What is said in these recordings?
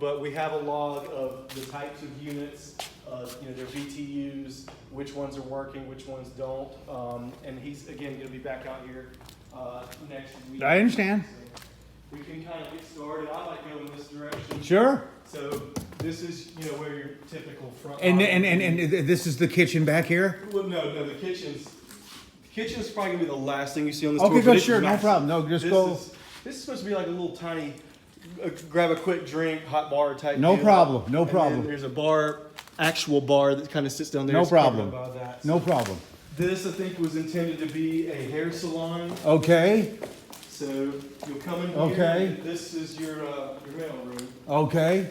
But we have a log of the types of units, their BTUs, which ones are working, which ones don't. And he's, again, going to be back out here next week. I understand. So we can kind of get started. I like going in this direction. Sure. So this is, where your typical front. And this is the kitchen back here? Well, no, the kitchen's probably going to be the last thing you see on this tour. Okay, good, sure, no problem. No, just go. This is supposed to be like a little tiny, grab a quick drink, hot bar type No deal. problem, no And problem. then there's a bar, actual bar that kind of sits down there. No It's covered problem. by that. No problem. This, I think, was intended to be a hair salon. Okay, So you'll come in here. Okay. And this is your mail room. okay.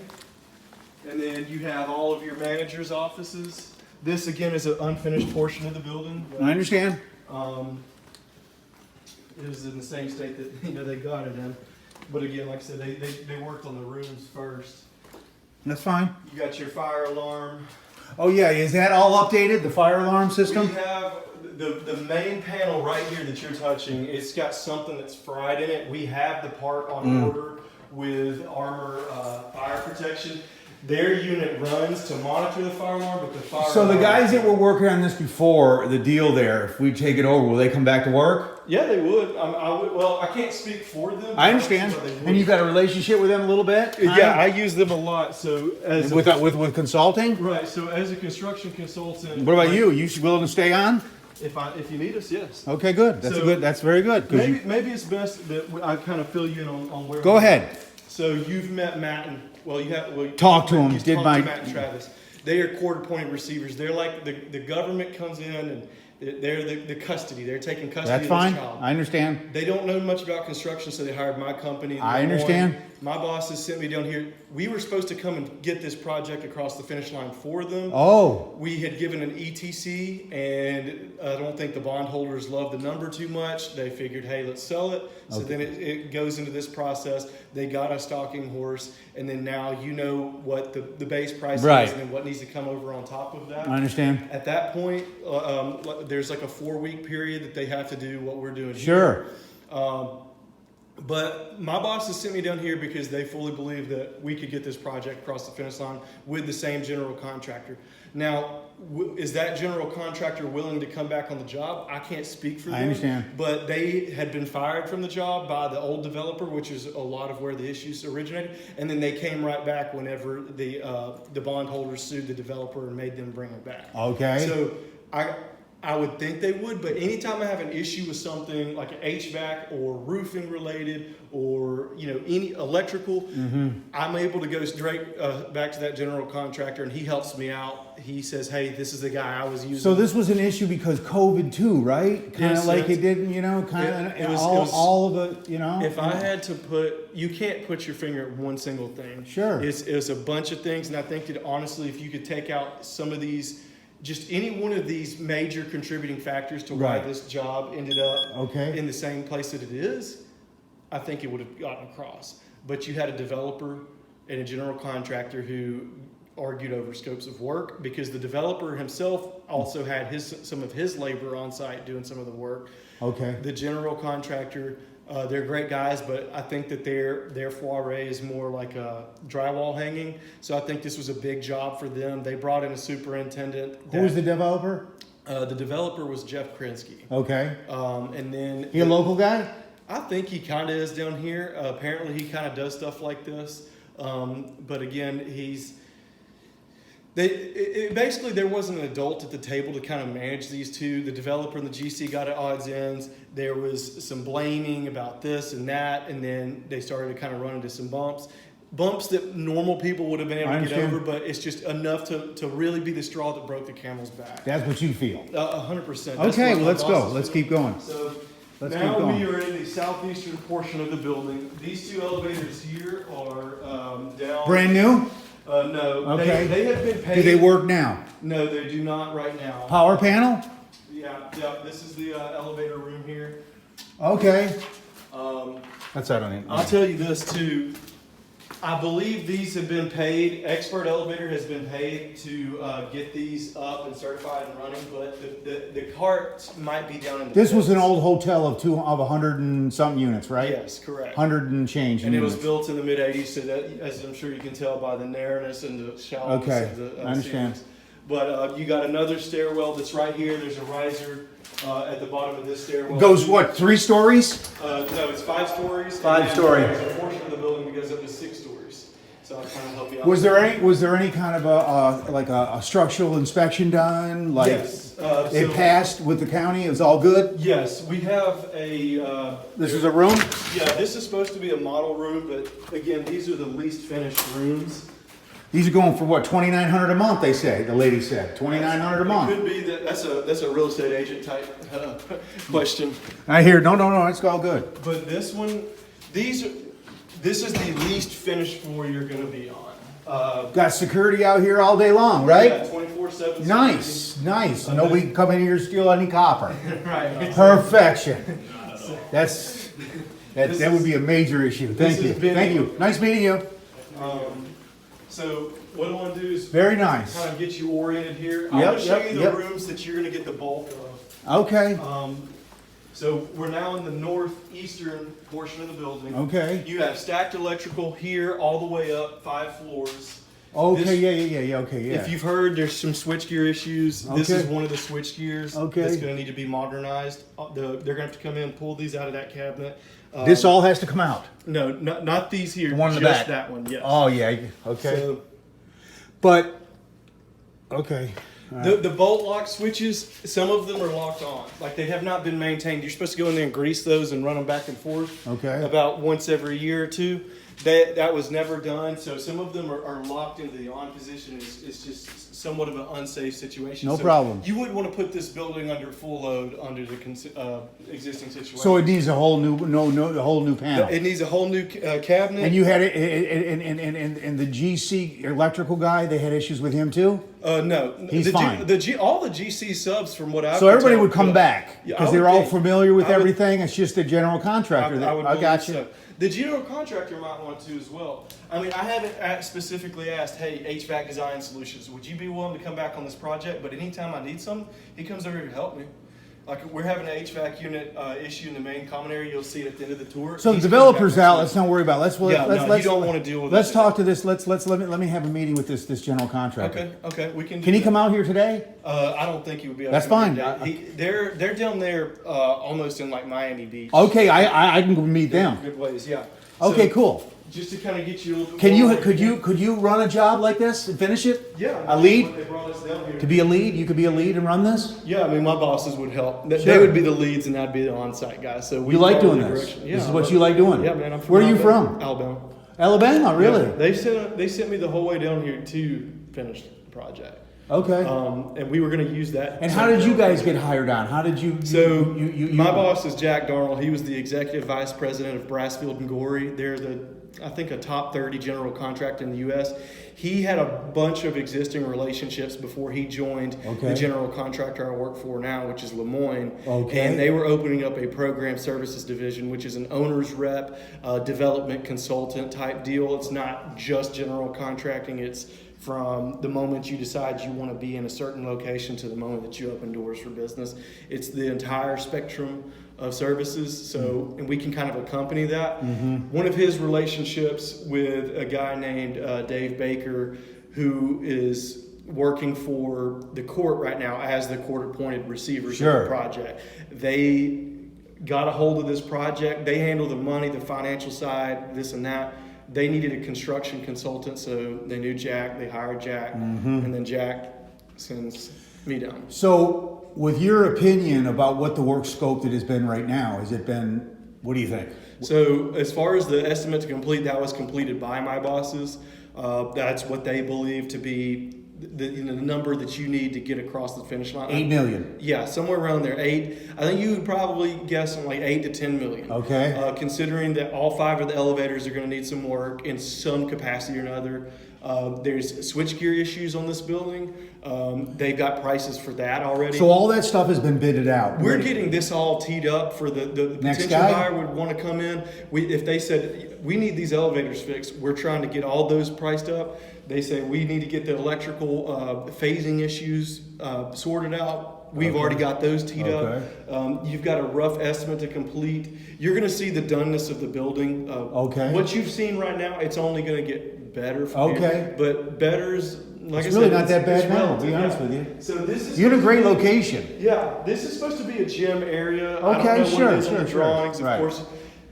And then you have all of your manager's offices. This, again, is an unfinished portion of the building. I understand. It was in the same state that they got it in. But again, like I said, they worked on the rooms first. That's fine. You got your fire alarm. Oh yeah, is that all updated, the fire alarm system? We have the main panel right here that you're touching. It's got something that's fried in it. We have the part on order with armor fire protection. Their unit runs to monitor the fire alarm, but the fire So the alarm- guys that were working on this before, the deal there, if we take it over, will they come back to work? Yeah, they would. Well, I can't speak for them. I understand. but they would. And you've got a relationship with them a little bit? Yeah, I use them a lot. So as With consulting? right, so as a construction consultant, What about you? You willing to stay on? If you need us, yes. Okay, good. That's So, good. That's very good. 'Cause Maybe it's best that I kind of fill you in on where. Go ahead. So you've met Matt and Talk to him, you did talked my- to Matt and Travis. They are court-appointed receivers. They're like the government comes in and they're the custody. They're taking custody That's of fine. this child. I understand. They don't know much about construction, so they hired my company. in I Des Moines. understand. My boss has sent me down here. We were supposed to come and get this project across the finish line for them. Oh, We had given an ETC, and I don't think the bondholders loved the number too much. They figured, hey, let's sell it. So Okay. then it goes into this process. They got a stalking horse, and then now you know what the base price Right. is, and then what needs to come over on top of that. I understand. At that point, there's like a 4-week period that they have to do what we're doing Sure. here. But my boss has sent me down here because they fully believe that we could get this project across the finish line with the same general contractor. Now, is that general contractor willing to come back on the job? I can't speak for them. I understand. But they had been fired from the job by the old developer, which is a lot of where the issues originated. And then they came right back whenever the bondholders sued the developer and made them bring it back. Okay. So I would think they would, but anytime I have an issue with something like an HVAC or roofing related or any electrical, I'm able to go straight back to that general contractor and he helps me out. He says, "Hey, this is the guy I was using." So this was an issue because COVID too, right? Kind Yes, of like it's- it didn't, it was- all of the, If I had to you can't put your finger at one single thing. Sure. It's a bunch of things, and I think that honestly, if you could take out some of these, just any one of these major contributing factors to why Right. this job ended up Okay. in the same place that it is, I think it would have gotten across. But you had a developer and a general contractor who argued over scopes of work because the developer himself also had some of his labor on site doing some of the work. Okay. The general contractor, they're great guys, but I think that their foray is more like a drywall hanging. So I think this was a big job for them. They brought in a superintendent. Who was the developer? The developer was Jeff Krinsky. Okay. And then He a local guy? I think he kind of is down here. Apparently, he kind of does stuff like this. But again, basically there wasn't an adult at the table to kind of manage these two. The developer and the GC got at odds ends. There was some blaming about this and that, and then they started to kind of run into some bumps that normal people would have been able I to get understand. over, but it's just enough to really be the straw that broke the camel's back. That's what you feel. 100%. Okay, well, let's go. Let's keep going. So Let's now keep going. we are in the southeastern portion of the building. These two elevators here are down. Brand new? No. Okay. They have been paid. Do they work now? No, they do not right now. Power panel? Yeah. This is the elevator room here. Okay. Um, That's I don't need. I'll tell you this too. I believe these have been paid. Expert Elevator has been paid to get these up and certified and running, but the cart might be down in the This was an pits. old hotel of 100 and something units, right? Yes, correct. 100 and change And it units. was built in the mid '80s, so that, as I'm sure you can tell by the narrowness and the shallowness Okay, of the I understand. ceilings. But you got another stairwell that's right here. There's a riser at the bottom of this stairwell. Goes what, 3 stories? No, it's 5 stories. and 5 then story. There's a portion of the building that goes up to 6 stories. So I'll kind of help you out. Was there any kind of a structural inspection done? Like Yes. it passed with the county? It was all good? Yes, we have a. This is a room? Yeah, this is supposed to be a model room, but again, these are the least finished rooms. These are going for what, $2,900 a month, they say, the lady said. $2,900 a It month. could be that that's a real estate agent type question. I hear, no, it's all good. But this one, this is the least finished floor you're going to be on. Got security out here all day long, right? Yeah, 24/7. Nice. Nobody can come in here and steal any copper. Right. Perfection. That would be a major issue. Thank This you. has been- Thank you. Nice meeting you. So what I want to do is Very nice. kind of get you oriented here. I'm Yep, going to show yep, you the yep. rooms that you're going to get the bulk of. Okay. So we're now in the northeastern portion of the building. Okay. You have stacked electrical here all the way up 5 floors. Okay. This- Yeah. Okay. Yeah. If you've heard, there's some switchgear issues. This is Okay. one of the switchgears Okay. that's going to need to be modernized. They're going to have to come in, pull these out of that cabinet. This all has to come out. No, not these here. The one in the just back. that one. Yes. Oh yeah. Okay. So But okay. the bolt lock switches, some of them are locked on. Like they have not been maintained. You're supposed to go in there and grease those and run them back and forth. Okay. About once every year or two. That was never done. So some of them are locked into the on position. It's just somewhat of an unsafe situation. No So problem. You wouldn't want to put this building under full load under the existing situation. So it needs a whole new a whole new panel. It needs a whole new cabinet. And you had it, and the GC electrical guy, they had issues with him too? No, He's fine. All the GC subs, from what I've So everybody been would come told- back Yeah, because I they're would all think- familiar with I would- everything. It's just the general contractor. I would I got believe you. so. The general contractor might want to as well. I mean, I haven't specifically asked, hey, HVAC design solutions, would you be willing to come back on this project? But anytime I need something, he comes over here to help me. Like we're having an HVAC unit issue in the main common area. You'll see it at the end of the tour. So the He's developer's coming back out. next Let's not worry about it. Let's Yeah, let's no, you don't wanna deal with Let's it. talk to this. Let me have a meeting with this general contractor. Okay, we can. Can he come out here today? I don't think he would be able That's to come fine. today. They're down there almost in like Miami Beach. Okay, I can go meet them. Good ways, yeah. Okay, So, cool. Just to kind of get you a little bit Can more- could you run a job like this and finish it? Yeah. A lead? They brought us down here. To be a lead, you could be a lead and run this. Yeah, I mean, my bosses would help. They Sure. would be the leads, and I'd be the on-site guy. So we You like follow doing the this? direction. This is I what love you it. like doing? Yeah, man. I'm from Where are you Alabama. from? Alabama. Alabama, really? Yeah, they sent me the whole way down here to finish the project. Okay. And we were going to use that. And how did you guys get hired on? How did you? So you my boss is Jack Darnell. He was the executive vice president of Brassfield and Gorey. They're I think a top 30 general contractor in the U.S. He had a bunch of existing relationships before he joined Okay. the general contractor I work for now, which is Lemoyne. Okay. And they were opening up a program services division, which is an owner's rep, development consultant type deal. It's not just general contracting. It's from the moment you decide you want to be in a certain location to the moment that you open doors for business. It's the entire spectrum of services. So, and we can kind of accompany that. One of his relationships with a guy named Dave Baker, who is working for the court right now as the court-appointed receivers Sure. of the project. They got a hold of this project. They handle the money, the financial side, this and that. They needed a construction consultant, so they knew Jack. They hired Jack, and then Jack sends me down. So, with your opinion about what the work scope that has been right now, has it been? What do you think? So as far as the estimate to complete, that was completed by my bosses. That's what they believe to be the number that you need to get across the finish line. 8 million. Yeah, somewhere around there. 8. I think you would probably guess on like 8 to 10 million. Okay. Considering that all 5 of the elevators are going to need some work in some capacity or another. There's switchgear issues on this building. They've got prices for that already. So all that stuff has been bidded out. We're Ready. getting this all teed up for the Next potential guy? buyer would want to come in. If they said, we need these elevators fixed. We're trying to get all those priced up. They say we need to get the electrical phasing issues sorted out. We've already got those teed up. You've got a rough estimate to complete. You're going to see the doneness of the building. What you've seen right now, it's only going to get better from here. But better's, like It's I really said, not that bad it's now, to relative, be honest yeah. with you. So this is You're in a great location. Yeah, this is supposed to be a gym area. I Okay, don't know sure, what it is in sure, the sure. drawings, of Right. course.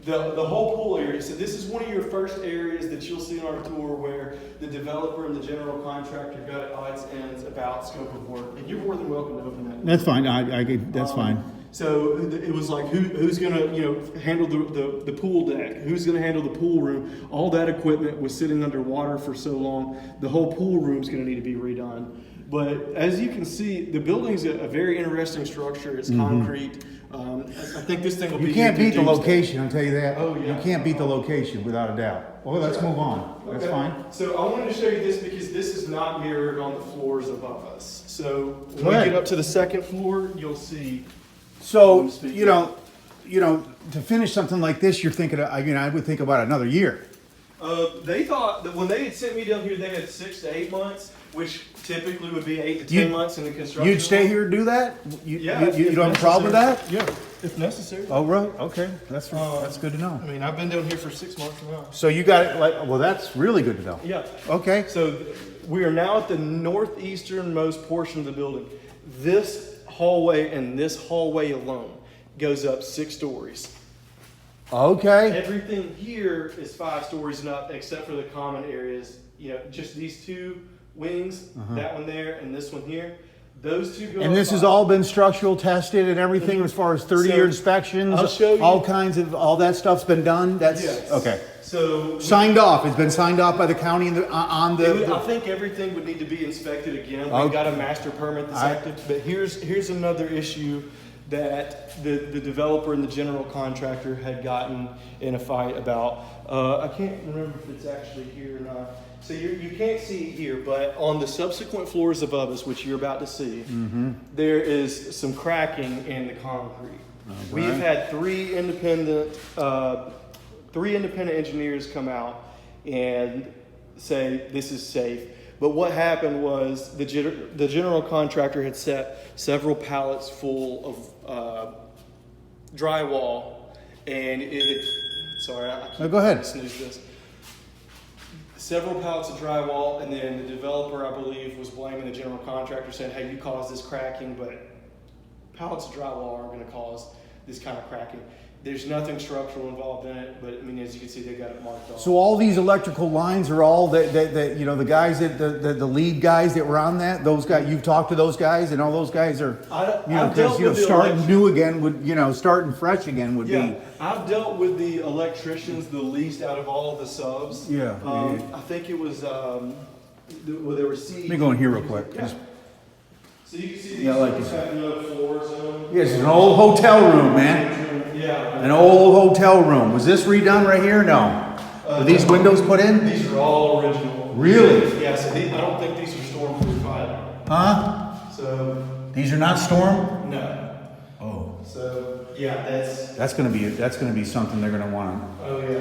The whole pool area. So this is one of your first areas that you'll see on our tour where the developer and the general contractor got at odds ends about scope of work. And you're more than welcome to open that. That's fine. That's fine. So it was like, who's going to handle the pool deck? Who's going to handle the pool room? All that equipment was sitting underwater for so long. The whole pool room's going to need to be redone. But as you can see, the building's a very interesting structure. It's concrete. I think this thing will be. You can't beat the doomsday. location, I'll tell you that. Oh, yeah. You can't beat the location without a doubt. Well, let's move on. That's Okay. fine. So I wanted to show you this because this is not mirrored on the floors above us. So when Go we ahead. get up to the second floor, you'll see. So, you know, to finish something like this, you're thinking, I would think about another year. They thought that when they had sent me down here, they had 6 to 8 months, which typically would be 8 to 10 months in the construction. You'd stay here and do that? Yeah. You don't have a problem with that? Yeah, if necessary. Oh, right, okay, that's good to know. I mean, I've been down here for 6 months now. So you got it, well, that's really good to know. Yeah. Okay, So we are now at the northeasternmost portion of the building. This hallway and this hallway alone goes up 6 stories. okay, Everything here is 5 stories and up, except for the common areas. Just these 2 wings, that one there and this one here. Those 2 go. and up this has 5. all been structural tested and everything as far as 30-year So, inspections? I'll show you. All that stuff's been done? That's, Yes. okay. So Signed off, it's been signed off by the county and I think everything would need to be inspected again. We've Okay. got a master permit that's active, but here's another issue that the developer and the general contractor had gotten in a fight about. I can't remember if it's actually here or not. So you can't see it here, but on the subsequent floors above us, which you're about to see, there is some cracking in the concrete. We've had 3 independent engineers come out and say this is safe. But what happened was the general contractor had set several pallets full of drywall, and sorry, I can't go ahead. snooze this. Several pallets of drywall, and then the developer, I believe, was blaming the general contractor, saying, "Hey, you caused this cracking," but pallets of drywall aren't going to cause this kind of cracking. There's nothing structural involved in it, but I mean, as you can see, they got it marked off. So all these electrical lines are all the guys the lead guys that were on that, those guys, you've talked to those guys and all those guys are, I've dealt with the starting new again would, starting fresh again would be. I've dealt with the electricians the least out of all of the subs. Yeah. I think it was, well, there were C. Let me go in here real quick. Yeah. So you can see these Yeah, I like ones this. have no floors in them. Yeah, it's an old hotel room, man. Yeah. An old hotel room. Was this redone right here? No. Were these windows put in? These are all original. Really? Yeah, so I don't think these are storm-proof either. Huh? So, These are not storm? no. Oh. So, yeah, that's, That's gonna be something they're gonna want. oh yeah.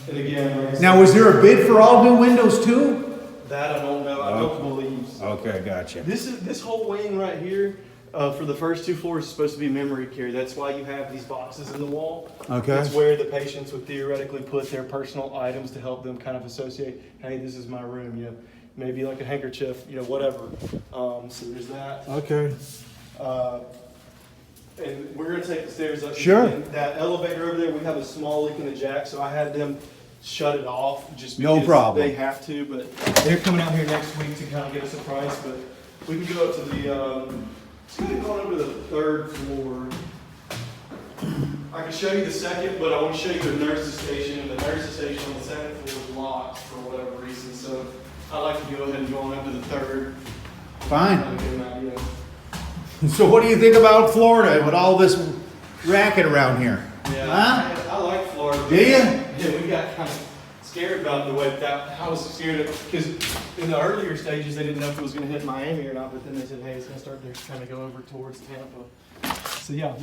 And again, like I said, Now, was there a bid for all new windows too? that I don't know. I don't believe so. Okay, gotcha. This whole wing right here, for the first 2 floors is supposed to be memory care. That's why you have these boxes in the wall. Okay. That's where the patients would theoretically put their personal items to help them kind of associate, hey, this is my room, maybe like a handkerchief, whatever. So there's that. Okay. And we're gonna take the stairs up. Sure. And that elevator over there, we have a small leak in the jack, so I had them shut it off just No because problem. they have to, but they're coming out here next week to kind of get us a price, but we can go up to the, let's go ahead and go over to the 3rd floor. I can show you the second, but I want to show you the nurse's station, and the nurse's station on the 2nd floor is locked for whatever reason, so I'd like to go ahead and go on up to the 3rd. Fine. Kind of get an idea. So what do you think about Florida with all this racket around here? Yeah, Huh? I like Florida. Do you? Yeah, we got kind of scared about the way that I was scared because in the earlier stages they didn't know if it was going to hit Miami or not, but then they said, hey, it's going to start to kind of go over towards Tampa. So yeah,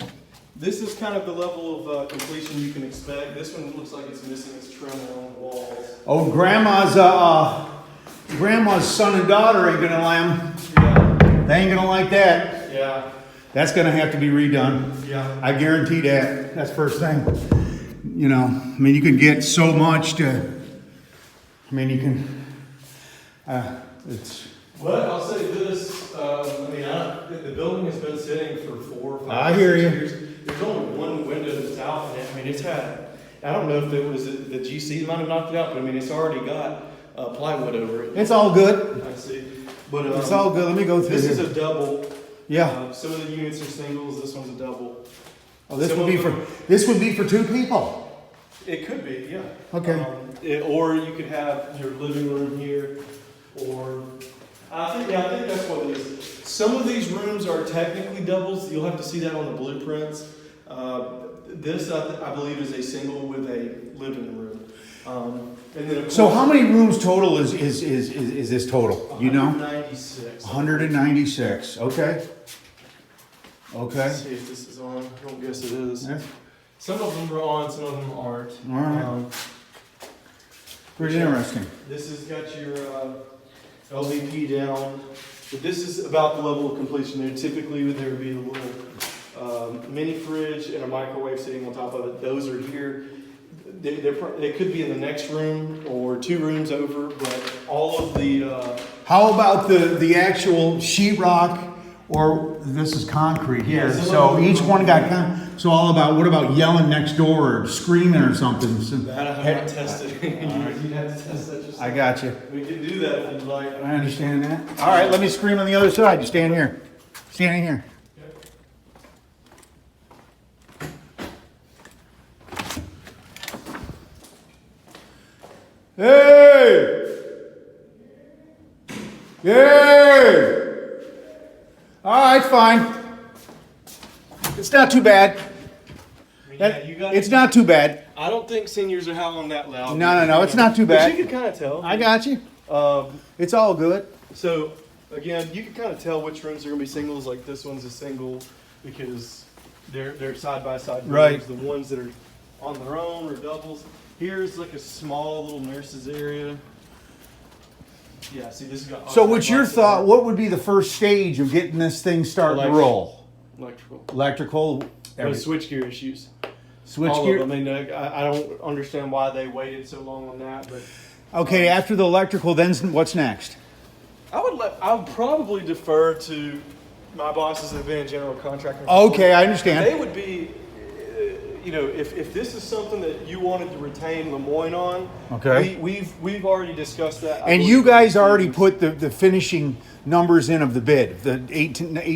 This is kind of the level of completion you can expect. This one looks like it's missing its trim along the walls. Oh, grandma's son and daughter ain't gonna lamb. Yeah. They ain't gonna like that. Yeah. That's gonna have to be redone. Yeah. I guarantee that. That's first thing. You know, I mean, you can get so much to. I mean, you can. It's. Well, I'll say this. The building has been sitting for 4 or 5 I hear you. years. There's only one window that's out, and I mean, it's had. I don't know if it was the GC might have knocked it out, but I mean, it's already got plywood over it. It's all good. I see. But It's all good. Let me go through this here. is a double. Yeah. Some of the units are singles. This one's a double. Oh, this Some would be of for. them- This would be for 2 people. It could be, yeah. Okay. Or you could have your living room here, or I think that's what it is. Some of these rooms are technically doubles. You'll have to see that on the blueprints. This I believe is a single with a living room. And then So how many rooms total is this total? You know? 196. 196. Okay. Okay. Let's see if this is on. I don't guess it is. Yeah. Some of them are on, some of them aren't. All right. Pretty interesting. This has got your LVP down, but this is about the level of completion. There typically there would be a little mini fridge and a microwave sitting on top of it. Those are here. They could be in the next room or 2 rooms over, but all of the How about the actual sheetrock, or this is concrete here? Yeah, So each one got so all about, what about yelling next door or screaming or something? So, that I have not tested. You'd have to test that yourself. I got you. We can do that if you'd like. I understand that. All right, let me scream on the other side. You stand here. Standing here. Hey! Yay! All right, fine. It's not too bad. It's not too bad. I don't think seniors are howling that loud. No, it's not too But bad. you can kind of tell. I got you. It's all good. So, again, you can kind of tell which rooms are going to be singles. Like this one's a single because they're side by side rooms. Right. The ones that are on their own are doubles. Here's like a small little nurse's area. Yeah, see, this has got. So, what's your thought? What would be the first stage of getting this thing starting to roll? Electrical. Electrical. Those switchgear issues. Switch All gear. of them. I mean, I don't understand why they waited so long on that, but Okay, after the electrical, then what's next? I would probably defer to my bosses that have been a general contractor. Okay, I understand. They would be, if this is something that you wanted to retain Lemoyne on. Okay. We've already discussed that. And you guys already put the finishing numbers in of the bid, the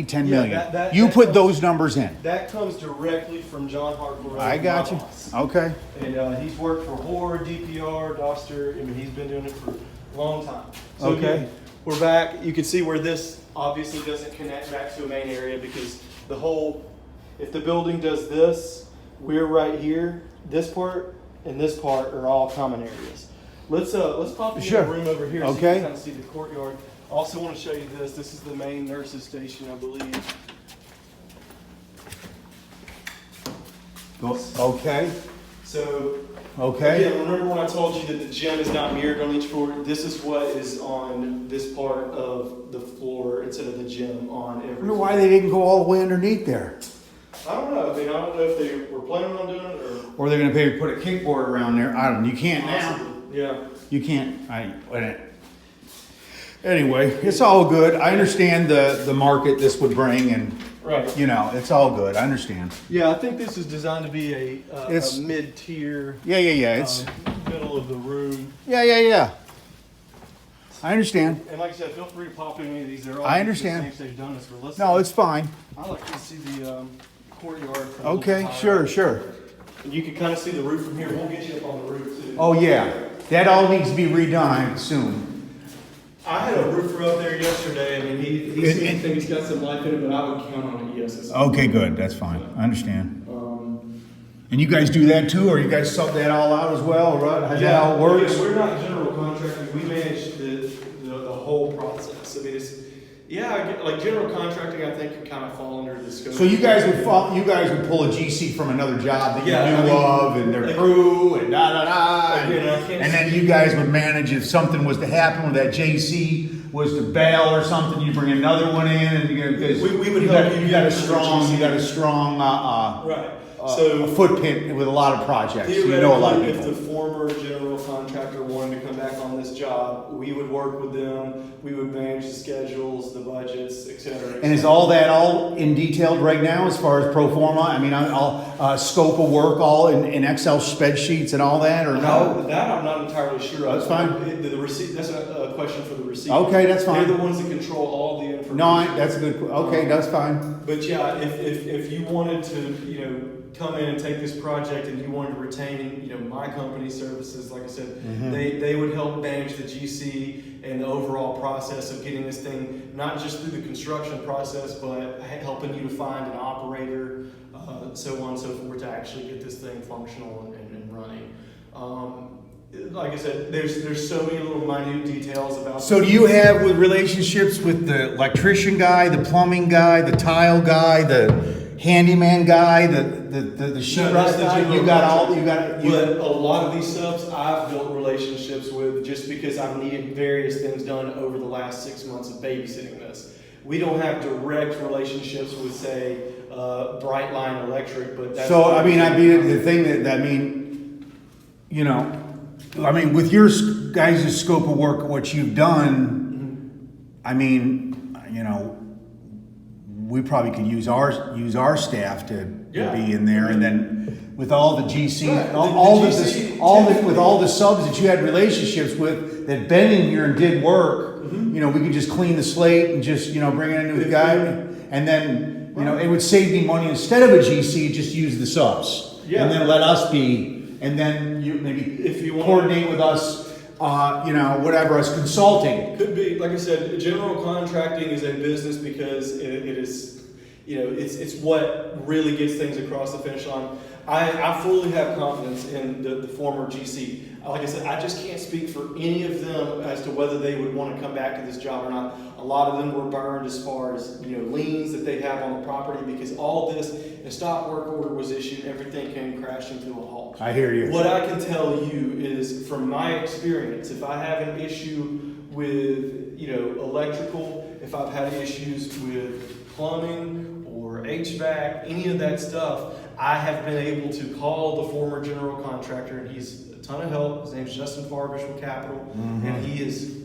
10 million. You put those numbers in. That comes directly from John Hartwell. I got you. Okay. And he's worked for Horde, DPR, Doster. I mean, he's been doing it for a long time. So Okay. again, we're back. You can see where this obviously doesn't connect back to a main area because if the building does this, we're right here. This part and this part are all common areas. Let's pop in Sure. the room over here so you Okay. can kind of see the courtyard. Also want to show you this. This is the main nurses station, I believe. Okay. So, Okay. again, remember when I told you that the gym is not mirrored on each floor? This is what is on this part of the floor instead of the gym on every I wonder why they didn't go all the way underneath there. I don't know. I mean, I don't know if they were planning on doing it or... Or they're gonna pay put a kickboard around there. I don't know. You can't now. Yeah. You can't. Anyway, it's all good. I understand the market this would bring, and Right. it's all good. I understand. Yeah, I think this is designed to be a It's- mid-tier, Yeah. It's middle of the room. yeah. I understand. And like I said, feel free to pop in any of these. They're all I understand. the same stage done as we're listening. No, it's fine. I like to see the courtyard. From Okay, a little sure. higher. And you can kind of see the roof from here. We'll get you up on the roof too. Oh yeah, that all needs to be redone, I assume. I had a roofer up there yesterday. I mean, he seems to think he's got some life in it, but I would count on it. Yes. It's, Okay, good. That's fine. I understand. And you guys do that too, or you guys sub that all out as well, right? How's that how it works? Yeah, we're not general contractors. We manage the whole process. I mean, Yeah, like general contracting, I think can kind of fall under the scope. So you guys would pull a GC from another job that you Yeah, knew of, and their crew, and Again, I can't and then you guys would manage if something was to happen with that JC was to bail or something. You bring another one in, and because we would you help got, you you got a get strong, the you got a strong right. a So footprint with a lot of projects. You know a lot of theoretically, people. if the former general contractor wanted to come back on this job, we would work with them. We would manage the schedules, the budgets, etc. And is all that all in detailed right now as far as pro forma? I mean, all scope of work, all in Excel spreadsheets and all that, or no? That I'm not entirely sure of. That's fine. The receipt. That's a question for the receipt. Okay, that's fine. They're the ones that control all the information. No, that's a good. Okay, that's fine. But yeah, if you wanted to, come in and take this project and you wanted to retain, my company services, like I said, Mm-hmm. they would help manage the GC and the overall process of getting this thing, not just through the construction process, but helping you to find an operator, so on and so forth, to actually get this thing functional and running. Like I said, there's so many little minute details about. So do you have with relationships with the electrician guy, the plumbing guy, the tile guy, the handyman guy, the sheetrock guy? You got all. But a lot of these subs I've built relationships with just because I've needed various things done over the last 6 months of babysitting this. We don't have direct relationships with, say, Brightline Electric, but that's. So I mean, the thing with your guys' scope of work, what you've done, I mean, we probably could use our staff to be in there, and then with all the GC, right. with all the subs that you had relationships with that been in here and did work, we could just clean the slate and just bring in a new guy, and then it would save me money instead of a GC, just use the subs, and then let us be. And then you maybe if you coordinate with us, whatever, as consulting. Could be, like I said, general contracting is a business because it is, it's what really gets things across the finish line. I fully have confidence in the former GC. Like I said, I just can't speak for any of them as to whether they would want to come back to this job or not. A lot of them were burned as far as, liens that they have on the property, because all this, a stop work order was issued, everything came crashing to a halt. I hear you. What I can tell you is, from my experience, if I have an issue with, electrical, if I've had issues with plumbing or HVAC, any of that stuff, I have been able to call the former general contractor, and he's a ton of help. His name's Justin Farbish with Capital, and he has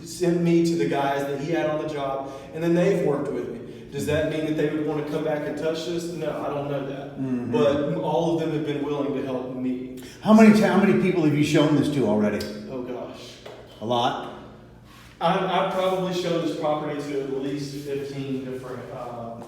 sent me to the guys that he had on the job, and then they've worked with me. Does that mean that they would want to come back and touch this? No, I don't know that. But all of them have been willing to help me. How many people have you shown this to already? Oh gosh. A lot? I've probably shown this property to at least 15 different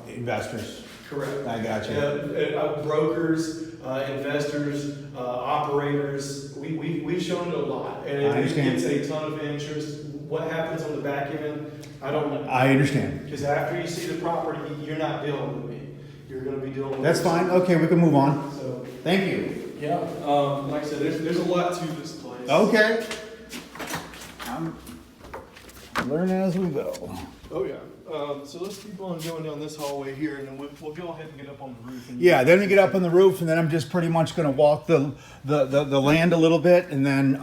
investors. Correct. I got you. Brokers, investors, operators. We've shown it a lot, and it gets a ton of interest. What happens on the back end, I don't know. I understand. Because after you see the property, you're not dealing with me. You're going to be dealing with. That's fine. Okay, we can move on. So thank you. yeah, like I said, there's a lot to this place. Okay. I'm learning as we go. Oh yeah. So let's keep on going down this hallway here, and then we'll go ahead and get up on the roof. Yeah, then we get up on the roof, and then I'm just pretty much going to walk the land a little bit, and then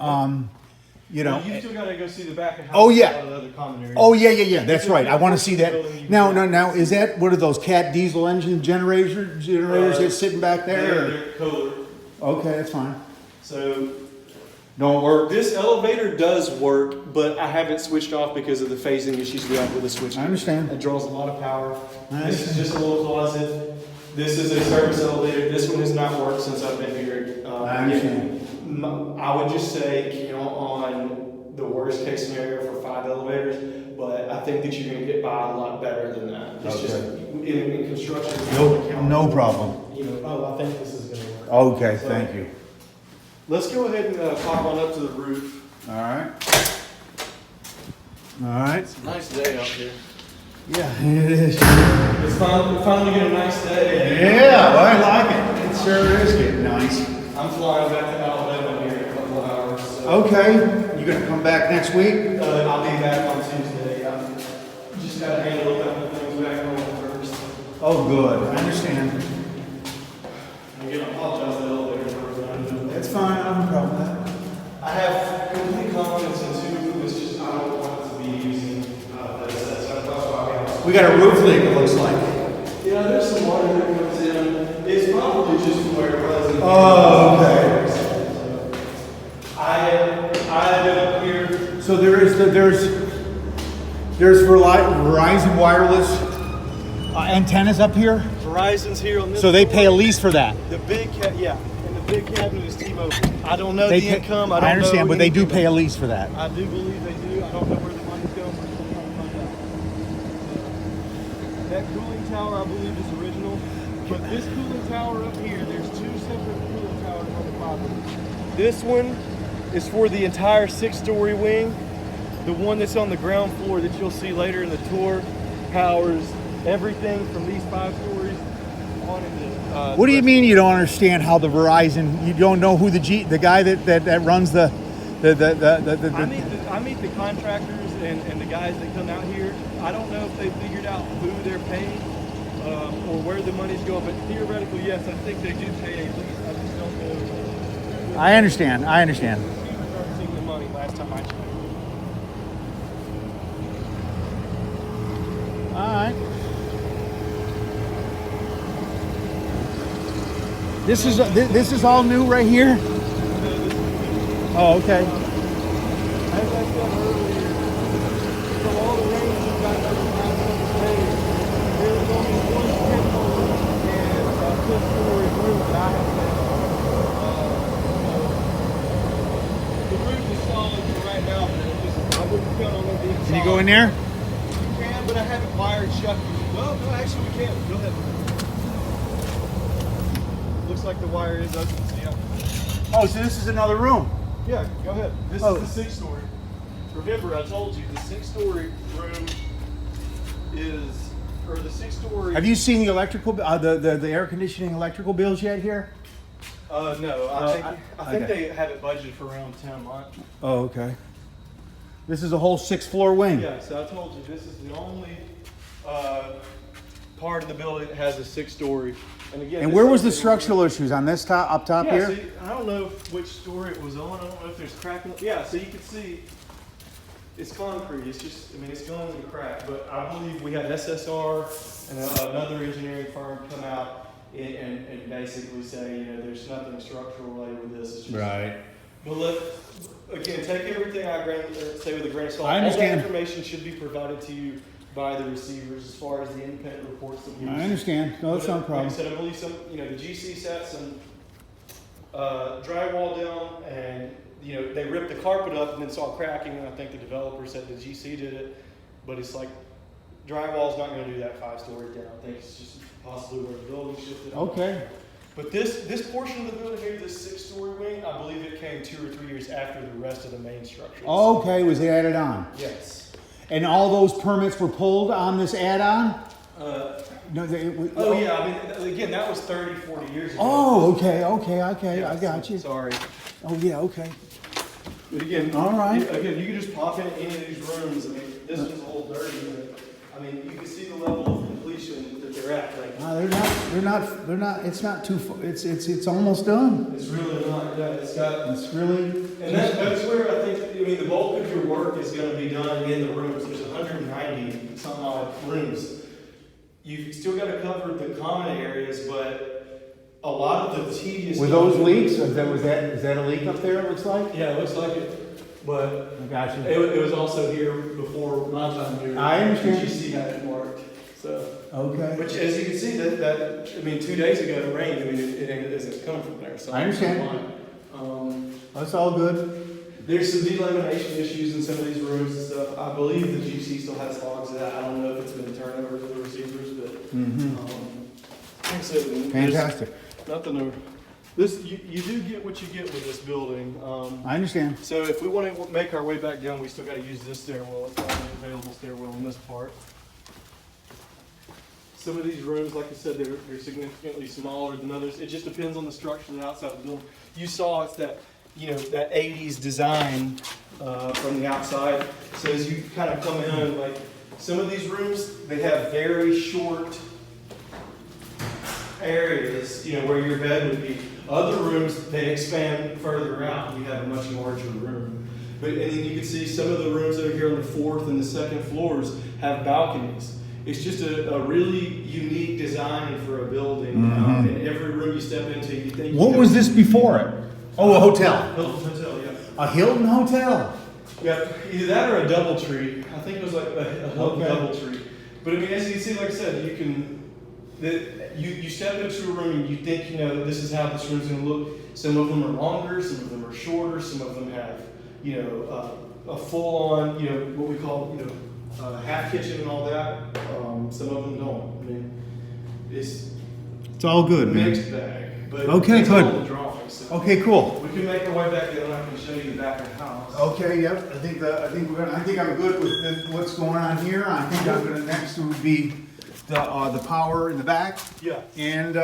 you still got to go see the back of house. Oh yeah. The other common areas. Oh yeah. That's right. I want to see that. Now, is that what are those Cat diesel engine generators that's sitting back there? They're Kohler. Okay, that's fine. So. Don't work. This elevator does work, but I have it switched off because of the phasing issues we have with the switch. I understand. It draws a lot of power. This is just a little closet. This is a service elevator. This one has not worked since I've been here. I understand. I would just say count on the worst case scenario for 5 elevators, but I think that you're going to get by a lot better than that. It's just in construction. No problem. I think this is going to work. Okay, thank you. Let's go ahead and pop on up to the roof. All right. It's a nice day out here. Yeah, it is. It's finally get a nice day. Yeah, well, I like it. It sure is getting nice. I'm flying back to Alabama here in a couple of hours. So. Okay. You gonna come back next week? I'll be back on Tuesday. I'm just just had to handle a couple things back home first. Oh, good. I understand. Again, I apologize for the elevator for running. That's fine. I don't have a problem with that. I have complete confidence in two. It's just I don't want to be using that's why we have. We got a roof leak, it looks like. Yeah, there's some water that comes in. It's probably just where it was. Oh, okay. I have been up here. So there's Verizon wireless antennas up here. Verizon's here on this. So they floor. pay a lease for that. The big yeah, and the big cabinet is T-Mobile. I don't know They the pay, income. I don't understand, know but they do anything. pay a lease for that. I do believe they do. I don't know where the money's going. We're still trying to find out. That cooling tower, I believe, is original. But this cooling tower up here, there's two separate cooling towers on the property. This one is for the entire 6-story wing. The one that's on the ground floor that you'll see later in the tour powers everything from these 5 stories on into. What do you mean you don't understand how the Verizon? You don't know who the guy that runs the I meet the contractors and the guys that come out here. I don't know if they figured out who they're paying or where the money's going, but theoretically, yes, I think they do pay a lease. I just don't know. I understand. I understand. Receivers aren't seeing the money last time I checked. All right. This is all new right here. Oh, okay. As I said earlier, from all the rain we've got over the last couple days, there's only one pinhole and a 5th-story roof that I have found. The roof is solid for right now, but I wouldn't count on it being solid. Can you go in there? We can, but I have it wired shut. Well, no, actually we can. Go ahead. Looks like the wire is open. So yeah. Oh, so this is another room. Yeah, go ahead. This Oh. is the 6-story. Remember, I told you the 6-story room is, or the 6-story. Have you seen the electrical, the air conditioning electrical bills yet here? No, I think okay. they have it budgeted for around 10 a month. Oh, okay. This is a whole 6-floor wing. Yeah, so I told you this is the only part of the building that has a 6-story. And again, And this where is was the something- structural issues on this top, up top Yeah, here? see, I don't know which story it was on. I don't know if there's cracking. Yeah, so you can see it's concrete. It's just, I mean, it's going to crack. But I believe we had SSR and another engineering firm come out and basically say, you know, there's nothing structural related with this. It's just, Right. But look, again, take everything I say with a grain of salt. I understand. All that information should be provided to you by the receivers as far as the independent reports that we I understand. No, that's not a problem. Like I said, I believe some, you know, the GC sat some drywall down and, you know, they ripped the carpet up and then saw cracking, and I think the developer said the GC did it, but it's like, drywall's not gonna do that 5 stories down. I think it's just possibly where the building shifted. Okay. But this portion of the building here, this 6-story wing, I believe it came 2 or 3 years after the rest of the main structure. Okay, was added on. Yes. And all those permits were pulled on this add-on? No, Oh yeah, I mean, again, that was 30, 40 years ago. Oh, okay, I Yeah, got you. Sorry. Oh, yeah, okay. But again, All right. Again, you can just pop in any of these rooms. I mean, this one's a little dirty, but I mean, you can see the level of completion that they're at. Like, They're not, it's not too, it's almost done. it's really not. Yeah, it's got. It's really, And that's where I think, I mean, the bulk of your work is going to be done in the rooms. There's 190 some odd rooms. You've still got to cover the common areas, but a lot of the tedious. were those leaks? Is that a leak up there, it looks like? Yeah, it looks like it. But I got you. it was also here before my time here. I understand. GC had it marked. So, Okay. which as you can see, that I mean, 2 days ago it rained. I mean, it isn't coming from there. So I understand. That's all good. There's some delamination issues in some of these rooms and stuff. I believe the GC still has logs of that. I don't know if it's been turned over to the receivers, but like I said, there's Fantastic. nothing over. This you do get what you get with this building. I understand. So if we want to make our way back down, we still got to use this stairwell. It's the only available stairwell in this part. Some of these rooms, like I said, they're significantly smaller than others. It just depends on the structure of the outside of the building. You saw it's that, you know, that 80s design from the outside. So as you kind of come in, like Some of these rooms, they have very short areas, where your bed would be. Other rooms, they expand further out. You have a much larger room. And then you can see some of the rooms that are here on the 4th and the 2nd floors have balconies. It's just a really unique design for a building. And every room you step into, you think. What was this before it? Oh, a hotel. Hilton Hotel, yeah. A Hilton Hotel. Yeah, either that or a DoubleTree. I think it was like a Hilton DoubleTree. But I mean, as you can see, like I said, you step into a room and you think, this is how this room's going to look. Some of them are longer, some of them are shorter, some of them have, a full-on, what we call, half kitchen and all that. Some of them don't. I mean, it's all good, man. Mixed bag. But okay, it's good. all in the drawings, so. Okay, cool. We can make our way back there and I can show you the back of the house. Okay, yep. I think I'm good with what's going on here. I think I'm gonna next would be the power in the back. Yeah. And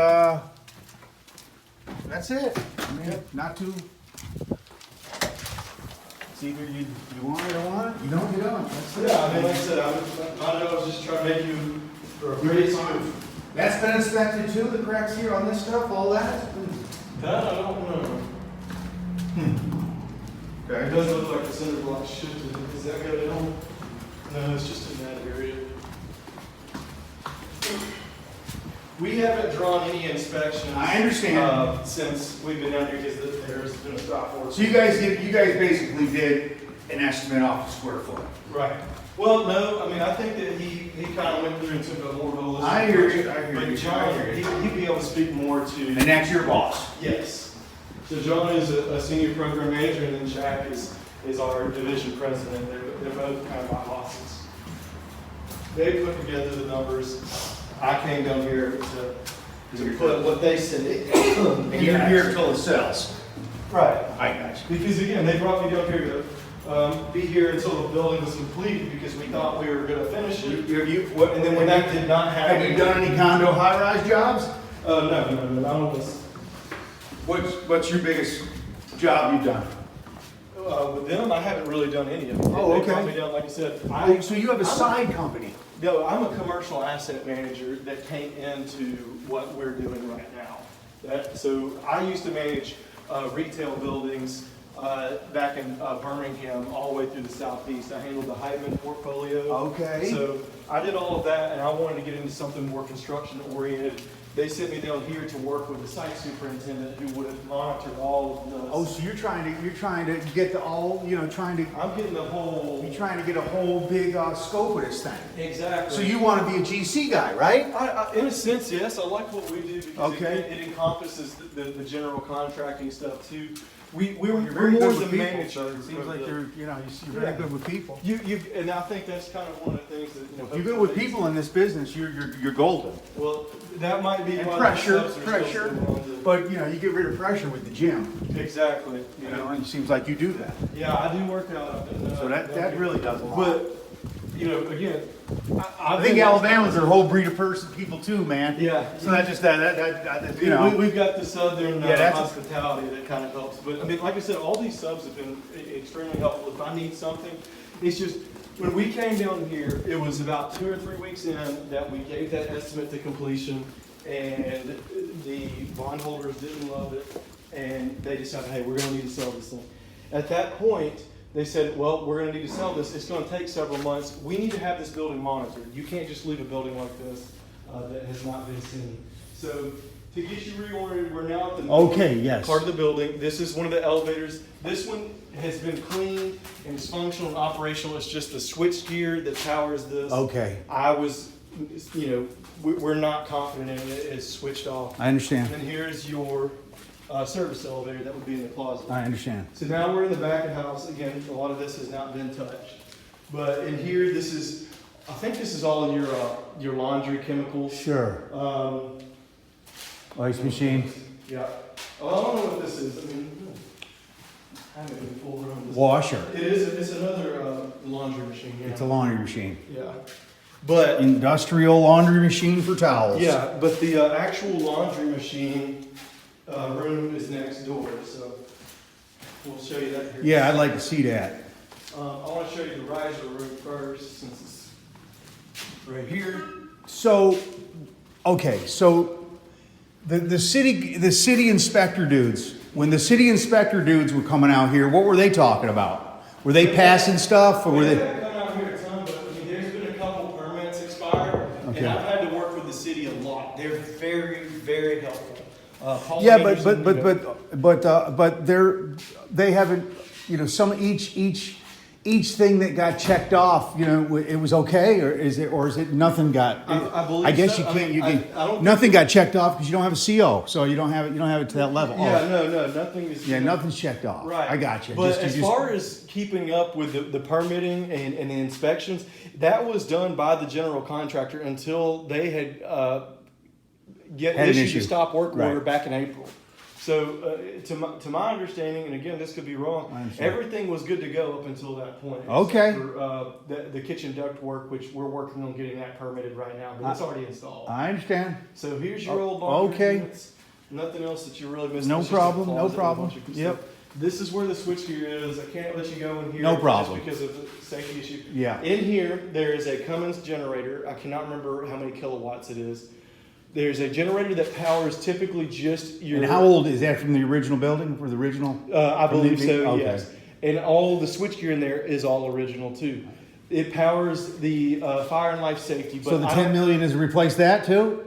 that's it. I mean, not too. It's either you want it or don't want it. You don't. That's it. Yeah, I mean, like I said, I was just trying to make you pretty smooth. That's been inspected too. The cracks here on this stuff, all that. That I don't know. Okay. It does look like the cinder block shifted. Is that good at all? No, it's just in that area. We haven't drawn any inspections. I understand. Since we've been down here because there's been a stop work. So you guys basically did an estimate off the square foot. Right. Well, no, I mean, I think that he kind of went through and took a more holistic. I hear you. But John, he'd be able to speak more to. And that's your boss. Yes. So John is a senior program manager, and then Jack is our division president. They're both kind of my bosses. They put together the numbers. I came down here to put what they said. And you're here till it sells. Right. I got you. Because again, they brought me down here to be here until the building was completed because we thought we were going to finish it. And then when that did not happen. Have you done any condo high-rise jobs? No, I was. What's your biggest job you've done? With them, I haven't really done any of it. Oh, They brought okay. me down, like I said. So you have a side company? No, I'm a commercial asset manager that came into what we're doing right now. So I used to manage retail buildings back in Birmingham all the way through the southeast. I handled the Heitman portfolio. Okay. So I did all of that, and I wanted to get into something more construction oriented. They sent me down here to work with the site superintendent who would have monitored all of this. Oh, so you're trying to get the all, I'm getting the whole. you're trying to get a whole big scope of this thing. Exactly. So you want to be a GC guy, right? I, in a sense, yes. I like what we do because Okay. it encompasses the general contracting stuff too. We're You're more very good the with people. manager. So it seems of like the- you're very good with people. And I think that's kind of one of the things that If you're good with people in this business, you're golden. Well, that might be And why the pressure, subs are still sitting on the- but you get rid of pressure with the gym. Exactly. And it seems like you do that. Yeah, I do work out. So that really does a lot. But again, I think Alabama's a whole breed of people too, man. Yeah. So that just that We've got the southern Yeah, that's- hospitality that kind of helps. But I mean, like I said, all these subs have been extremely helpful. If I need something, it's just when we came down here, it was about 2 or 3 weeks in that we gave that estimate to completion, and the bondholders didn't love it, and they decided, hey, we're going to need to sell this thing. At that point, they said, well, we're going to need to sell this. It's going to take several months. We need to have this building monitored. You can't just leave a building like this that has not been seen. So to get you reoriented, we're now at the Okay, yes. part of the building. This is one of the elevators. This one has been cleaned and it's functional and operational. It's just the switch gear that powers this. Okay. We're not confident in it. It's switched off. I understand. And here's your service elevator that would be in the closet. I understand. So now we're in the back of the house. Again, a lot of this has not been touched. But in here, I think this is all in your laundry chemicals. Sure. Ice machine. Yeah. Well, I don't know what this is. I mean, I haven't been full around this. Washer. It's another laundry machine. Yeah. It's a laundry machine. Yeah. But Industrial laundry machine for towels. yeah, but the actual laundry machine room is next door. So we'll show you that here. Yeah, I'd like to see that. I want to show you the riser room first, since it's right here. So, okay, so the city inspector dudes, when the city inspector dudes were coming out here, what were they talking about? Were they passing stuff, or were They they? haven't come out here a ton, but I mean, there's been a couple permits expired, Okay. and I've had to work with the city a lot. They're very, very helpful. Paul Yeah, Anderson, you know, but they haven't, you know, each thing that got checked off, you know, it was okay, or is it nothing got? I believe I guess so. you I can't. mean, You I can, don't nothing got checked off because you don't have a CO, so you don't have it to that level. Yeah, no, nothing is. Yeah, nothing's checked off. Right. I got you. But as far as keeping up with the permitting and the inspections, that was done by the general contractor until they had Had an issued issue. a stop work order Right. back in April. So to my understanding, and again, this could be I wrong, understand. everything was good to go up until that point. Okay. Except for the kitchen duct work, which we're working on getting that permitted right now, but it's already installed. I understand. So here's your old laundry okay. units. Nothing else that you're really missing. No It's just a problem, no closet and a problem. bunch of Yep. stuff. This is where the switchgear is. I can't let you go in here. No problem. Just because of the safety issue. Yeah. In here, there is a Cummins generator. I cannot remember how many kilowatts it is. There's a generator that powers typically just your. And how old is that from the original building? For the original? I from the- believe so, okay. yes. And all the switchgear in there is all original too. It powers the fire and life safety. But So the I 10 don't- million has replaced that too?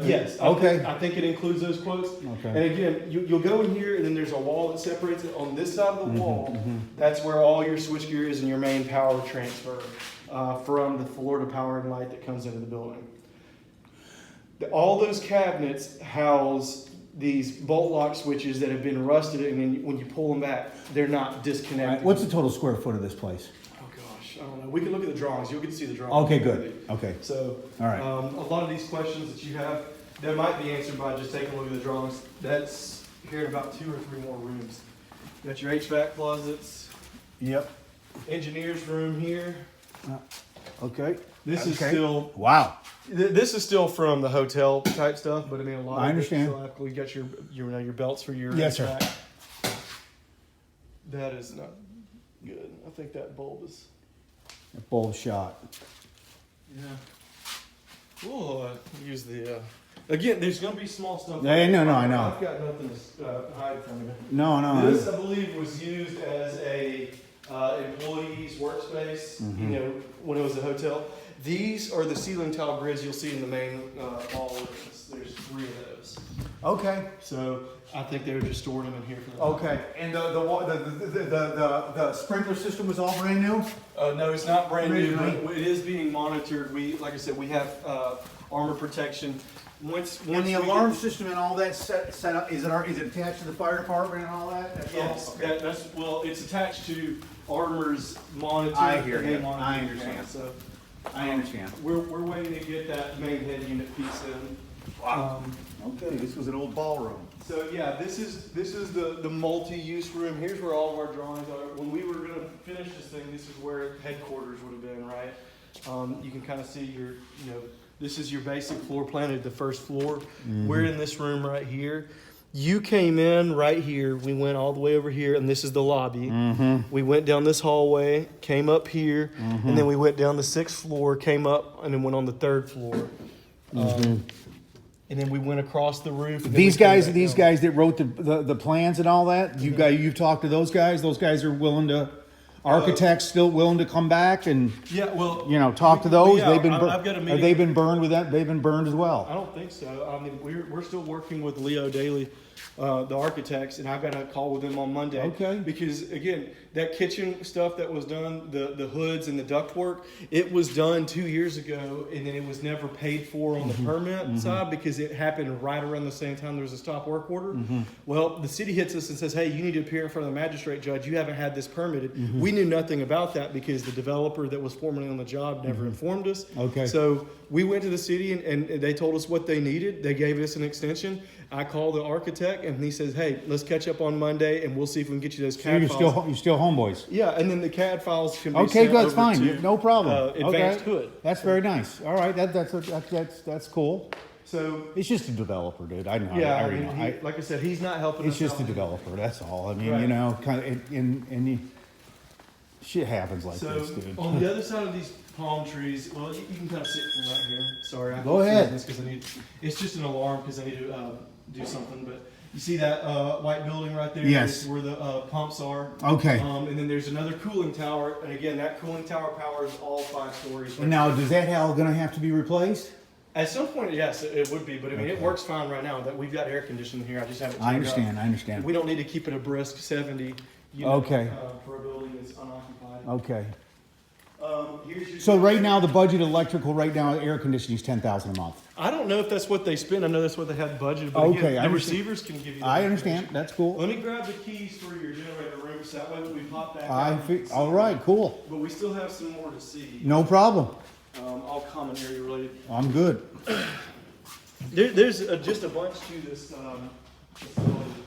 Yes. Okay. I think it includes those quotes. Okay. And again, you'll go in here, and then there's a wall that separates it. On this side of the Mm-hmm, wall, that's where all your switchgear is and your main power transfer from the Florida Power and Light that comes into the building. All those cabinets house these bolt lock switches that have been rusted, and then when you pull them back, they're not disconnected. What's the total square foot of this place? Oh gosh, I don't know. We can look at the drawings. You'll get to see the drawings. Okay, good. Okay. So, All right. a lot of these questions that you have, that might be answered by just taking a look at the drawings. That's here in about 2 or 3 more rooms. You got your HVAC closets, Yep. engineer's room here. Okay. This is Okay. still Wow. this is still from the hotel type stuff, but I mean a lot. I of understand. It still have, you got your belts for your Yes, sir. HVAC. That is not good. I think that bulb is. Bulb shot. Yeah. We'll use the. Again, there's going to be small stuff. Yeah, no, I know. I've got nothing to hide from you. No. This, I believe, was used as a employee's workspace. Mm-hmm. You know, when it was a hotel. These are the ceiling tile grids you'll see in the main hall. There's 3 of those. Okay. So I think they were just storing them in here for the. Okay. And the sprinkler system was all brand new? No, it's not brand new, Really? but it is being monitored. Like I said, we have armor protection. Once And the we alarm get- system and all that set up, is it attached to the fire department and all that? That's all? Yes, Okay. well, it's attached to Armor's monitor. I hear and they you. monitor I it now, understand. So I understand. we're waiting to get that main head unit piece in. Wow. Okay, this was an old ballroom. So yeah, this is the multi-use room. Here's where all of our drawings are. When we were gonna finish this thing, this is where headquarters would have been, right? You can kind of see this is your basic floor plan at the first floor. Mm-hmm. We're in this room right here. You came in right here. We went all the way over here, and this is the lobby. Mm-hmm. We went down this hallway, came up here, and then we went down the 6th floor, came up, and then went on the 3rd floor. And then we went across the roof. and then These we came guys, back these down. guys that wrote the plans and all that, you've talked to those guys. Those guys are willing to, architects still willing to come back and Yeah, well, talk to those. yeah, They've been I've got a have meeting. they been burned with that? They've been burned as well. I don't think so. I mean, we're still working with Leo Daly, the architects, and I've got a call with them on Monday. Okay. Because again, that kitchen stuff that was done, the hoods and the ductwork, it was done 2 years ago, and then it was never paid for on the permit side because it happened right around the same time there was a stop work order. Well, the city hits us and says, "Hey, you need to appear in front of the magistrate judge. You haven't had this permitted." We knew nothing about that because the developer that was formerly on the job never informed us. Okay. So we went to the city and they told us what they needed. They gave us an extension. I called the architect and he says, "Hey, let's catch up on Monday and we'll see if we can get you those So CAD you're files." still homeboys. Yeah, and then the CAD files can be Okay, sent good. It's over fine. to, No problem. Advanced Okay. Hood. That's very nice. All right, that's cool. So It's just a developer, dude. I know. yeah, I I already mean, know. like I said, he's not helping It's us just out. a developer. That's all. I mean, Right. kind of, and you, Shit happens like So this, dude. on the other side of these palm trees, well, you can kind of sit from right here. Sorry, I Go can't ahead. see this because I need. It's just an alarm because I need to do something. But you see that white building right there? Yes. That's where the pumps are. Okay. And then there's another cooling tower, and again, that cooling tower powers all 5 stories. Now, does that all gonna have to be replaced? At some point, yes, it would be, but I mean, it Okay. works fine right now. That we've got air conditioning here. I just haven't. I turned it up. understand. I understand. We don't need to keep it a brisk 70. You know, Okay. For a building that's unoccupied. Okay. Here's your. So right now, the budget electrical right now, air conditioning is $10,000 a month. I don't know if that's what they spend. I know that's what they had budgeted. But Okay, again, I the understand. receivers can give you. That I information. understand. That's cool. Let me grab the keys for your generator room, so that way when we pop that. All right. Cool. But we still have some more to see. No problem. All common area related. I'm good. There's just a bunch to this facility.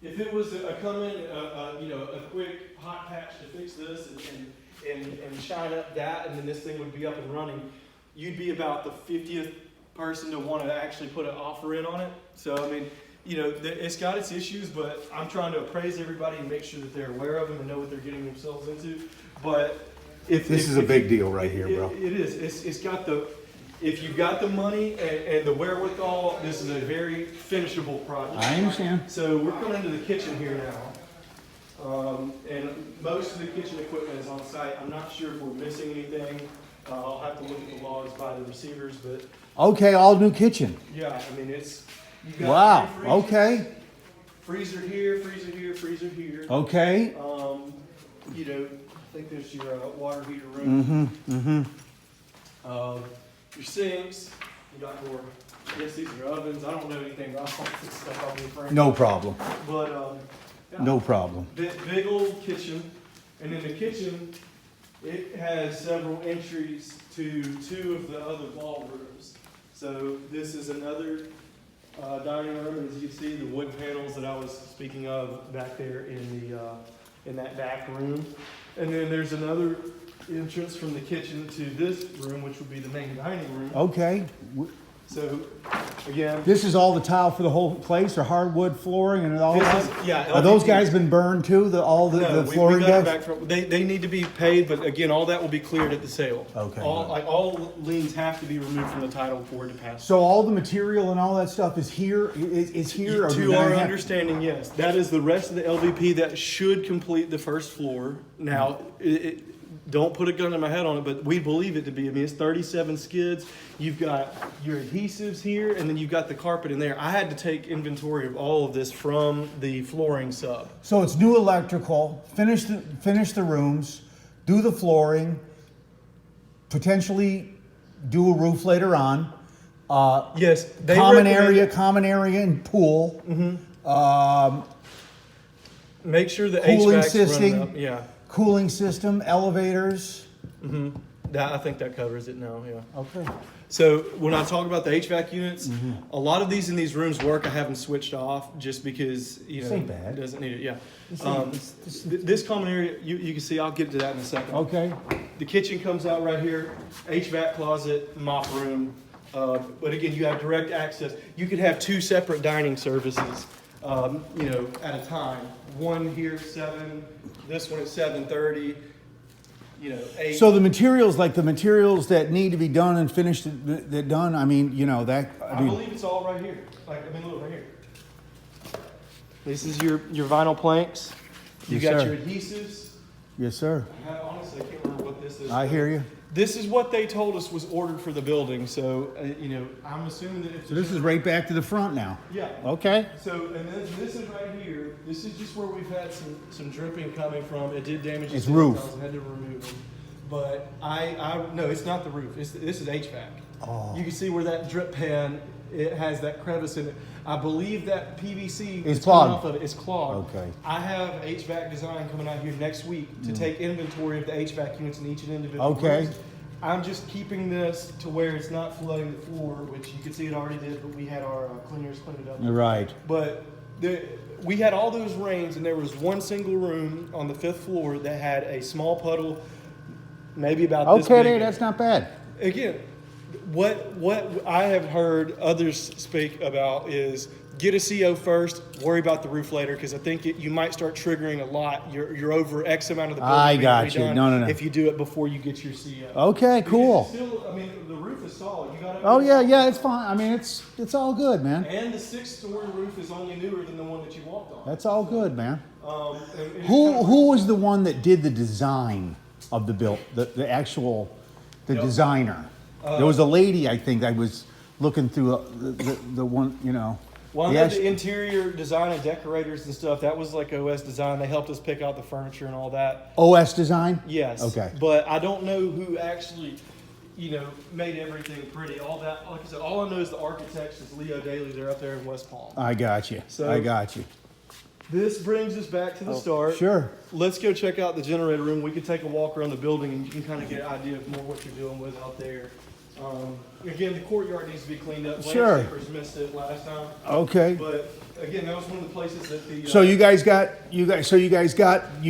If it was a come in, a quick hot patch to fix this and shine up that, and then this thing would be up and running, you'd be about the 50th person to want to actually put an offer in on it. So I mean, it's got its issues, but I'm trying to appraise everybody and make sure that they're aware of them and know what they're getting themselves into. But if This is a big deal right here, bro. it is. It's got the. If you've got the money and the wherewithal, this is a very finishable project. I understand. So we're coming into the kitchen here now. And most of the kitchen equipment is on site. I'm not sure if we're missing anything. I'll have to look at the logs by the receivers, but Okay, all new kitchen. yeah, I mean, you've got Wow. 3 freezers. Okay. Freezer here, freezer here, freezer here. Okay. I think there's your water heater room. Your sinks, you got your, yes, these are ovens. I don't know anything about all this stuff, I'll be frank. No problem. But, yeah. No problem. Big old kitchen, and in the kitchen, it has several entries to 2 of the other ballrooms. So this is another dining room, and as you can see, the wood panels that I was speaking of back there in that back room. And then there's another entrance from the kitchen to this room, which would be the main dining room. Okay. So, again, This is all the tile for the whole place, or hardwood flooring and all this that? is, yeah. Are those LVP. guys been burned too? No, The we flooring got it guys? back from, they need to be paid, but again, all that will be cleared at the sale. Okay, All, good. all liens have to be removed from the title for it to pass. So all the material and all that stuff is here, is here? or do To they our have- understanding, yes. That is the rest of the LVP that should complete the first floor. Now, don't put a gun in my head on it, but we believe it to be. I mean, it's 37 skids. You've got your adhesives here, and then you've got the carpet in there. I had to take inventory of all of this from the flooring sub. So it's new electrical, finish the rooms, do the flooring, potentially do a roof later on. Yes, they Common recommend- area and pool. Make sure the Cooling HVAC's system. running up. Yeah, Cooling system, elevators. I think that covers it now. Yeah. Okay. So when I talk about the HVAC units, Mm-hmm. a lot of these in these rooms work. I have them switched off just because This ain't bad. it doesn't need it. Yeah. This ain't- this- This common area, you can see. I'll get to that in a second. Okay. The kitchen comes out right here. HVAC closet, mop room. But again, you have direct access. You could have 2 separate dining services, at a time. One here 7. This one at 7:30. 8. So the materials that need to be done and finished, that done, I mean, I believe it's all right here. Look right here. This is your vinyl planks. You Yes, got sir. your adhesives. yes, sir. Honestly, I can't remember what this is. I hear you. This is what they told us was ordered for the building. So, I'm assuming that it's. So this is right back to the front now. Yeah. Okay. So, and then this is right here. This is just where we've had some dripping coming from. It did damage the It's ceiling roof. tiles and had to remove them. But no, it's not the roof. This is HVAC. Oh. You can see where that drip pan, it has that crevice in it. I believe that PVC It's that's coming clogged. off of it is clogged. Okay. I have HVAC design coming out here next week to take inventory of the HVAC units in each individual Okay. rooms. I'm just keeping this to where it's not flooding the floor, which you can see it already did, but we had our cleaners clean it up. Right. But we had all those rains, and there was one single room on the 5th floor that had a small puddle, maybe about this Okay, big. that's not bad. Again, what I have heard others speak about is get a CO first, worry about the roof later, because I think you might start triggering a lot. You're over X amount of the building. I being got you. redone No. If you do it before you get your CO. Okay, Because cool. it's still, I mean, the roof is solid. You got Oh yeah, it's fine. I mean, it's all good, man. And the 6-story roof is only newer than the one that you walked on. That's all good, man. And Who was the one that did the design of the actual designer? There was a lady, I think, I was looking through the one, you know. Well, I know the interior design and decorators and stuff, that was like OS Design. They helped us pick out the furniture and all that. OS Design? Yes. Okay. But I don't know who actually, made everything pretty. All that, like I said, all I know is the architects is Leo Daly. They're up there in West Palm. I got you. So- I got you. This brings us back to the start. Sure. Let's go check out the generator room. We could take a walk around the building and you can kind of get an idea of more what you're dealing with out there. Again, the courtyard needs to be cleaned up. Sure. Landscapers missed it last time. Okay. But again, that was one of the places that the So you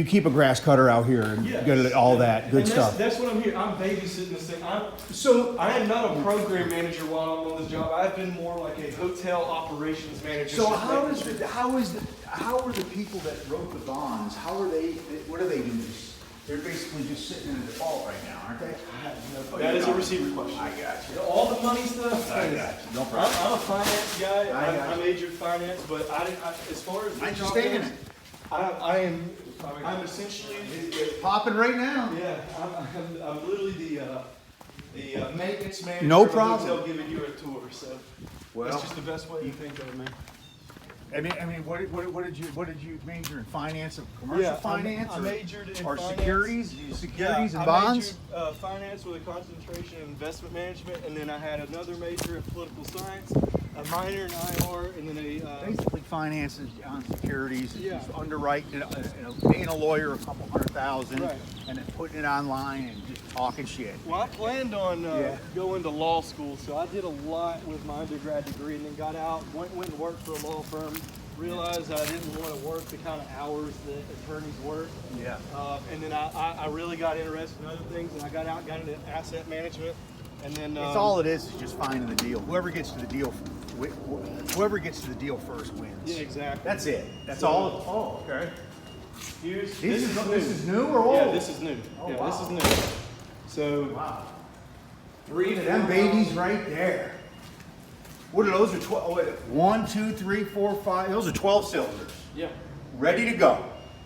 keep a grass cutter out here and Yes. get all that good And stuff. That's what I'm here. I'm babysitting this thing. I am not a program manager while I'm on this job. I've been more like a hotel operations manager. So how are the people that wrote the bonds? What are they doing? They're basically just sitting in a default right now, aren't they? That is a receiver question. I got you. All the money stuff. I got you. No problem. I'm a finance guy. I got I you. majored finance, but as far as Aren't you job staying goes, in? I'm essentially It's popping right now. yeah. I'm literally the maintenance manager. No of a problem. hotel giving you a tour. So Well, that's just the best way to think of it, man. I mean, what did you major in finance, of commercial finance, I majored in or finance. securities and I bonds? majored finance with a concentration in investment management, and then I had another major in political science, a minor in IR, and then Basically, finance is on securities, Yeah. just underwriting, paying a lawyer a couple $100,000, Right. and then putting it online and just talking shit. well, I planned on Yeah. going to law school, so I did a lot with my undergrad degree, and then got out, went and worked for a law firm. Realized I didn't want to work the kind of hours that attorneys work. Yeah. And then I really got interested in other things, and I got into asset management. And then It's all it is just finding the deal. Whoever gets to the deal first wins. Yeah, exactly. That's it. That's So- all. Oh, okay. This is new or old? Yeah, this is new. Oh, yeah, wow. this is new. So Wow. 3 Them babies right there. What are those? 12. 1, 2, 3, 4, 5. Those are 12 cylinders. Yeah. Ready to go.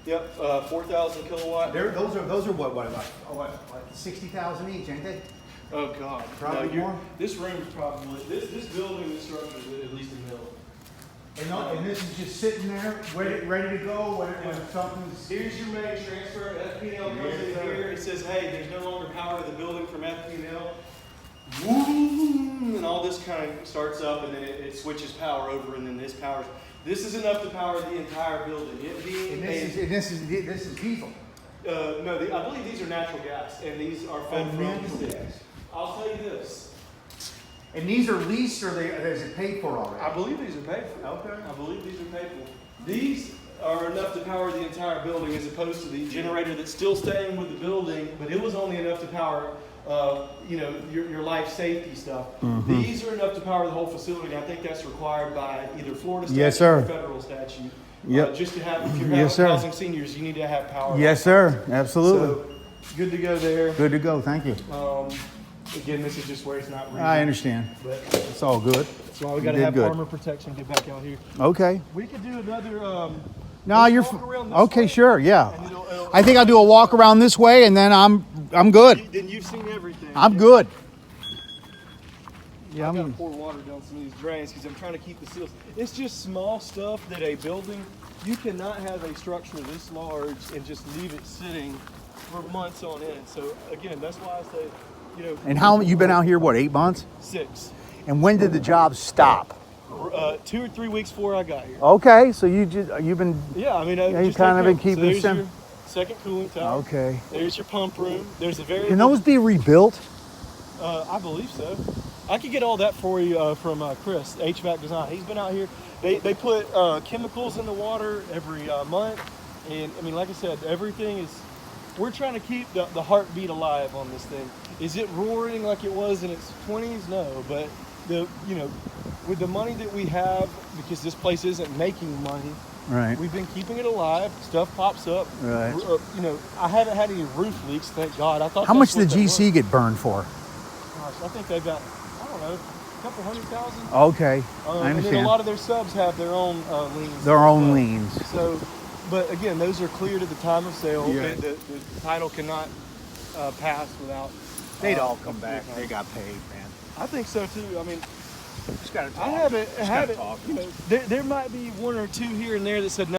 Yep. 4,000 kilowatt. Those are what 60,000 each, ain't they? Oh God. Probably you're- more? This room is probably this building, this structure is at least a million. And this is just sitting there, ready to go when Yeah. something's. Here's your main transfer. FPL comes in Yes, sir. here. It says, hey, there's no longer power to the building from FPL. Woo! And all this kind of starts up, and then it switches power over, and then this powers. This is enough to power the entire building. It being And this is diesel. no, I believe these are natural gas, and these are fed from the natural city. gas. I'll tell you this. And these are leased, or is it paid for already? I believe these are paid for. Okay. I believe these are paid for. These are enough to power the entire building, as opposed to the generator that's still staying with the building, but it was only enough to power, your life safety stuff. Mm-hmm. These are enough to power the whole facility. And I think that's required by either Florida statute Yes, sir. or federal statute. Yep. Just to have, if you're Yes, sir. housing seniors, you need to have power. Yes, sir. Absolutely. So, good to go there. Good to go. Thank you. Again, this is just where it's not reading. I understand. But It's all good. that's why we got You to did have good. armor protection. Get back out here. Okay. We could do another. No, let's you're walk around this okay. way, Sure. Yeah. and it'll- I think I'll do a walk around this way, and then I'm good. Then you've seen everything. I'm good. Yeah. I'm gonna pour water down some of these drains because I'm trying to keep the seals. It's just small stuff that a building, you cannot have a structure this large and just leave it sitting for months on end. So again, that's why I say, And how you been out here? What, 8 months? 6. And when did the job stop? 2 or 3 weeks before I got here. Okay, so you've been Yeah, I mean, Yeah, you just kinda take been keeping so there's sim- your second cooling tower. okay. There's your pump room. There's a very. Can those be rebuilt? I believe so. I could get all that for you from Chris, HVAC Design. He's been out here. They put chemicals in the water every month, and I mean, like I said, everything is. We're trying to keep the heartbeat alive on this thing. Is it roaring like it was in its 20s? No, but with the money that we have, because this place isn't making money, Right. we've been keeping it alive. Stuff pops up. Right. You know, I haven't had any roof leaks, thank God. I thought. How much that's did what that GC get burned for? was. Gosh, I think they've got, I don't know, a couple $100,000. Okay, I And then a understand. lot of their subs have their own liens. Their own liens. So, but again, those are cleared at the time of sale. Yeah. The title cannot pass without. They'd all come back. They got paid, man. I think so too. I mean, Just gotta talk. I haven't. Just gotta talk. You know, there might be one or two here and there that said no.